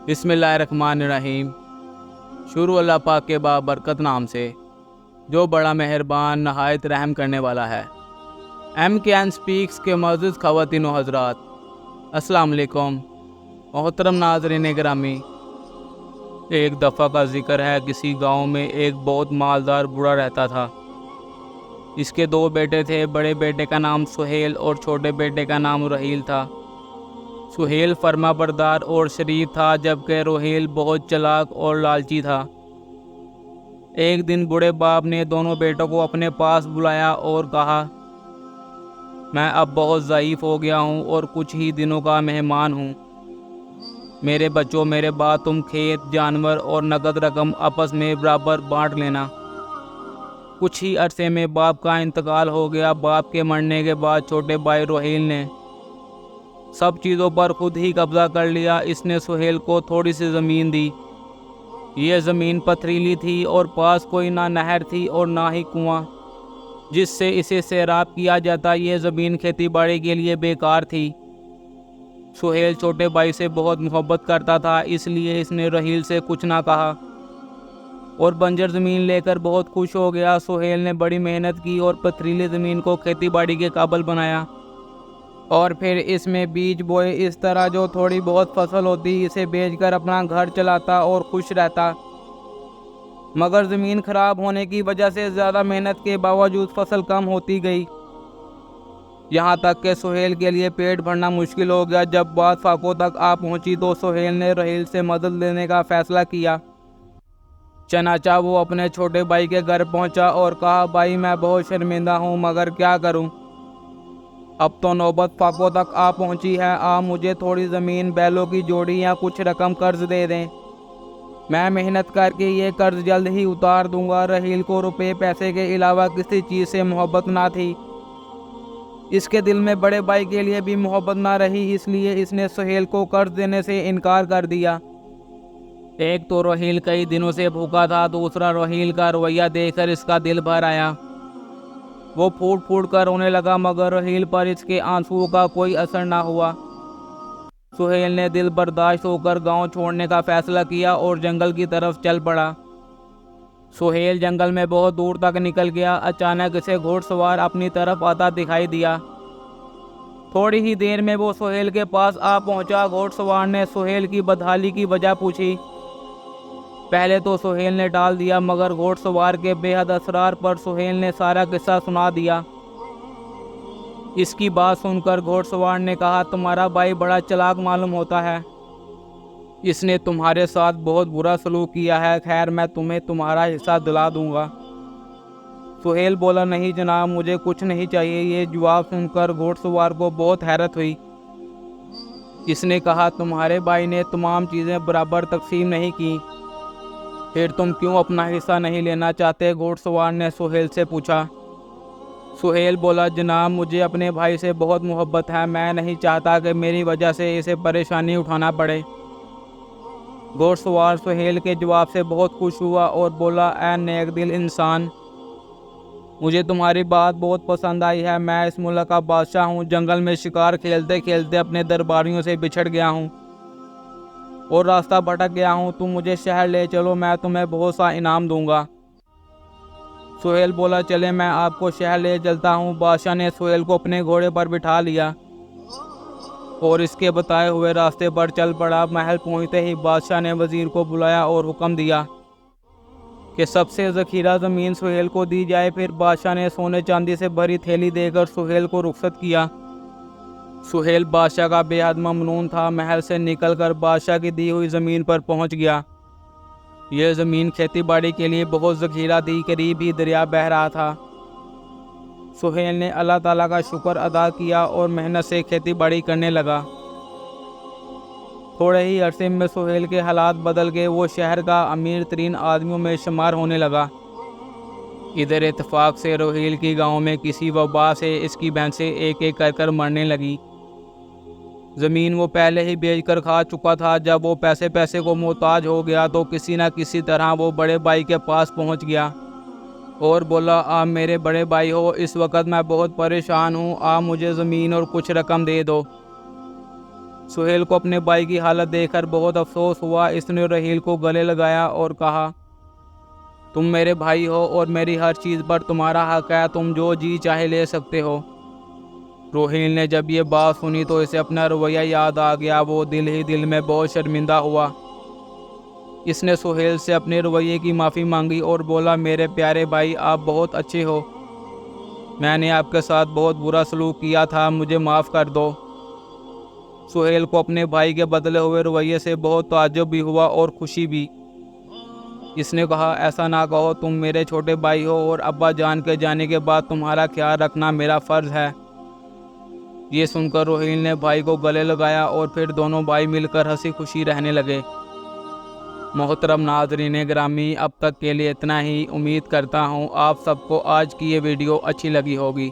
बिस्मिल्लाहिर्रहमानिर्रहीम। शुरू अल्लाह पाक के बाबरकत नाम से जो बड़ा मेहरबान नहायत रहम करने वाला है। MKN स्पीक्स के मौजूद ख़वातीन व हज़रात, अस्सलाम वालेकुम। मोहतरम नाज़रीन गिरामी, एक दफ़ा का ज़िक्र है, किसी गांव में एक बहुत मालदार बूढ़ा रहता था। इसके दो बेटे थे। बड़े बेटे का नाम सुहेल और छोटे बेटे का नाम रोहील था। सुहेल फर्माबरदार और शरीफ था, जबकि रोहील बहुत चालाक और लालची था। एक दिन बूढ़े बाप ने दोनों बेटों को अपने पास बुलाया और कहा, मैं अब बहुत ज़ईफ़ हो गया हूँ और कुछ ही दिनों का मेहमान हूँ। मेरे बच्चों, मेरे बाद तुम खेत, जानवर और नकद रकम आपस में बराबर बांट लेना। कुछ ही अरसे में बाप का इंतकाल हो गया। बाप के मरने के बाद छोटे भाई रोहील ने सब चीज़ों पर खुद ही कब्ज़ा कर लिया। इसने सुहेल को थोड़ी सी ज़मीन दी। यह ज़मीन पथरीली थी और पास कोई ना नहर थी और ना ही कुआं जिससे इसे सैराब किया जाता। यह ज़मीन खेती बाड़ी के लिए बेकार थी। सुहेल छोटे भाई से बहुत मोहब्बत करता था, इसलिए इसने रोहील से कुछ ना कहा और बंजर ज़मीन लेकर बहुत खुश हो गया। सुहेल ने बड़ी मेहनत की और पथरीली ज़मीन को खेती बाड़ी के काबिल बनाया और फिर इसमें बीज बोए। इस तरह जो थोड़ी बहुत फसल होती, इसे बेचकर अपना घर चलाता और खुश रहता। मगर ज़मीन खराब होने की वजह से ज़्यादा मेहनत के बावजूद फसल कम होती गई, यहाँ तक कि सुहेल के लिए पेट भरना मुश्किल हो गया। जब बात फाकों तक आ पहुँची तो सुहेल ने रोहील से मदद लेने का फ़ैसला किया। चनाचा वो अपने छोटे भाई के घर पहुँचा और कहा, भाई मैं बहुत शर्मिंदा हूँ, मगर क्या करूँ, अब तो नौबत फाकों तक आ पहुंची है। आप मुझे थोड़ी ज़मीन, बैलों की जोड़ी या कुछ रकम कर्ज दे दें। मैं मेहनत करके ये कर्ज जल्द ही उतार दूंगा। रोहील को रुपए पैसे के अलावा किसी चीज़ से मोहब्बत ना थी। इसके दिल में बड़े भाई के लिए भी मोहब्बत ना रही, इसलिए इसने सुहेल को कर्ज देने से इनकार कर दिया। एक तो रोहील कई दिनों से भूखा था, दूसरा रोहील का रवैया देखकर इसका दिल भर आया। वो फूट फूट कर रोने लगा, मगर रोहील पर इसके आंसुओं का कोई असर ना हुआ। सुहेल ने दिल बर्दाश्त होकर गांव छोड़ने का फैसला किया और जंगल की तरफ चल पड़ा। सुहेल जंगल में बहुत दूर तक निकल गया। अचानक इसे घुड़सवार अपनी तरफ आता दिखाई दिया। थोड़ी ही देर में वो सुहेल के पास आ पहुंचा। घुड़सवार ने सुहेल की बदहाली की वजह पूछी। पहले तो सुहेल ने टाल दिया, मगर घोड़सवार के बेहद असरार पर सुहेल ने सारा किस्सा सुना दिया। इसकी बात सुनकर घोड़सवार ने कहा, तुम्हारा भाई बड़ा चालाक मालूम होता है। इसने तुम्हारे साथ बहुत बुरा सलूक किया है। खैर, मैं तुम्हें तुम्हारा हिस्सा दिला दूंगा। सुहेल बोला, नहीं जनाब, मुझे कुछ नहीं चाहिए। ये जवाब सुनकर घोड़सवार को बहुत हैरत हुई। इसने कहा, तुम्हारे भाई ने तमाम चीज़ें बराबर तकसीम नहीं की, फिर तुम क्यों अपना हिस्सा नहीं लेना चाहते? घोड़सवार ने सुहेल से पूछा। सुहेल बोला, जनाब, मुझे अपने भाई से बहुत मोहब्बत है। मैं नहीं चाहता कि मेरी वजह से इसे परेशानी उठाना पड़े। घोड़सवार सुहेल के जवाब से बहुत खुश हुआ और बोला, ऐ नेक दिल इंसान, मुझे तुम्हारी बात बहुत पसंद आई है। मैं इस मुल्क का बादशाह हूँ। जंगल में शिकार खेलते खेलते अपने दरबारियों से बिछड़ गया हूँ और रास्ता भटक गया हूँ। तुम मुझे शहर ले चलो, मैं तुम्हें बहुत सा इनाम दूंगा। सुहेल बोला, चले, मैं आपको शहर ले चलता हूँ। बादशाह ने सुहेल को अपने घोड़े पर बिठा लिया और इसके बताए हुए रास्ते पर चल पड़ा। महल पहुँचते ही बादशाह ने वजीर को बुलाया और हुक्म दिया कि सबसे ज़खीरा ज़मीन सुहेल को दी जाए। फिर बादशाह ने सोने चांदी से भरी थैली देकर सुहेल को रुखसत किया। सुहेल बादशाह का बेहद ममनून था। महल से निकलकर बादशाह की दी हुई ज़मीन पर पहुंच गया। यह ज़मीन खेती बाड़ी के लिए बहुत ज़खीरा थी। करीब ही दरिया बह रहा था। सुहेल ने अल्लाह ताला का शुक्र अदा किया और मेहनत से खेती बाड़ी करने लगा। थोड़े ही अरसे में सुहेल के हालात बदल गए। वो शहर का अमीर तरीन आदमियों में शुमार होने लगा। इधर इत्तेफाक से रोहील की गांव में किसी वबा से इसकी भैंसें एक एक कर मरने लगी। ज़मीन वो पहले ही बेच कर खा चुका था। जब वो पैसे पैसे को मोहताज हो गया तो किसी न किसी तरह वो बड़े भाई के पास पहुंच गया और बोला, आप मेरे बड़े भाई हो, इस वक्त मैं बहुत परेशान हूँ, आप मुझे ज़मीन और कुछ रकम दे दो। सुहेल को अपने भाई की हालत देखकर बहुत अफसोस हुआ। इसने रोहिल को गले लगाया और कहा, तुम मेरे भाई हो और मेरी हर चीज़ पर तुम्हारा हक है, तुम जो जी चाहे ले सकते हो। रोहिल ने जब ये बात सुनी तो इसे अपना रवैया याद आ गया। वो दिल ही दिल में बहुत शर्मिंदा हुआ। इसने सुहेल से अपने रवैये की माफ़ी मांगी और बोला, मेरे प्यारे भाई, आप बहुत अच्छे हो। मैंने आपके साथ बहुत बुरा सलूक किया था, मुझे माफ़ कर दो। सुहेल को अपने भाई के बदले हुए रवैये से बहुत ताज्जुब भी हुआ और खुशी भी। इसने कहा, ऐसा ना कहो, तुम मेरे छोटे भाई हो और अब्बा जान के जाने के बाद तुम्हारा ख्याल रखना मेरा फ़र्ज़ है। ये सुनकर रोहिल ने भाई को गले लगाया और फिर दोनों भाई मिलकर हंसी खुशी रहने लगे। मोहतरम नाज़रीन गिरामी, अब तक के लिए इतना ही। उम्मीद करता हूँ आप सबको आज की ये वीडियो अच्छी लगी होगी।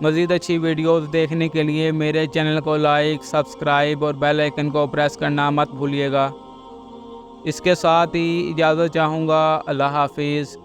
मज़ीद अच्छी वीडियोस देखने के लिए मेरे चैनल को लाइक, सब्सक्राइब और बेल आइकन को प्रेस करना मत भूलिएगा। इसके साथ ही इजाज़त चाहूँगा। अल्लाह हाफिज़।